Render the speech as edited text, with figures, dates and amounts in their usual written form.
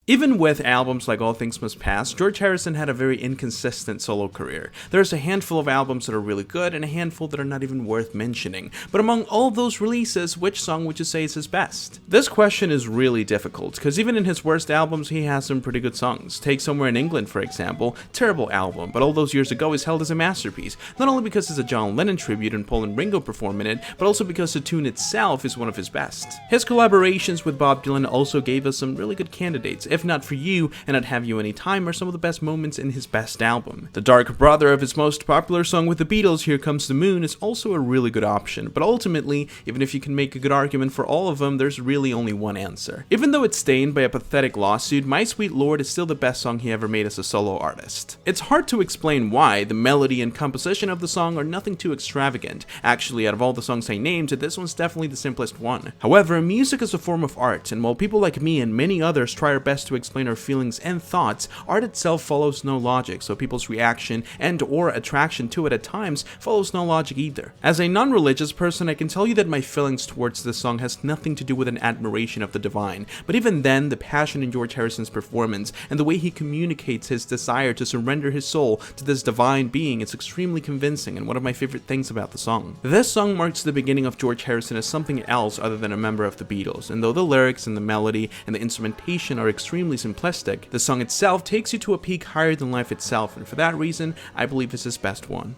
Even with albums like All Things Must Pass, George Harrison had a very inconsistent solo career. There's a handful of albums that are really good and a handful that are not even worth mentioning. But among all of those releases, which song would you say is his best? This question is really difficult, because even in his worst albums, he has some pretty good songs. Take Somewhere in England, for example. Terrible album, but all those years ago is held as a masterpiece, not only because it's a John Lennon tribute and Paul and Ringo perform in it, but also because the tune itself is one of his best. His collaborations with Bob Dylan also gave us some really good candidates. If Not For You and I'd Have You Anytime are some of the best moments in his best album. The dark brother of his most popular song with the Beatles, Here Comes the Moon, is also a really good option, but ultimately, even if you can make a good argument for all of them, there's really only one answer. Even though it's stained by a pathetic lawsuit, My Sweet Lord is still the best song he ever made as a solo artist. It's hard to explain why. The melody and composition of the song are nothing too extravagant. Actually, out of all the songs I named, this one's definitely the simplest one. However, music is a form of art, and while people like me and many others try our best to explain our feelings and thoughts, art itself follows no logic, so people's reaction and or attraction to it at times follows no logic either. As a non-religious person, I can tell you that my feelings towards this song has nothing to do with an admiration of the divine, but even then, the passion in George Harrison's performance and the way he communicates his desire to surrender his soul to this divine being is extremely convincing and one of my favorite things about the song. This song marks the beginning of George Harrison as something else other than a member of the Beatles, and though the lyrics and the melody and the instrumentation are extremely simplistic, the song itself takes you to a peak higher than life itself, and for that reason, I believe it's his best one.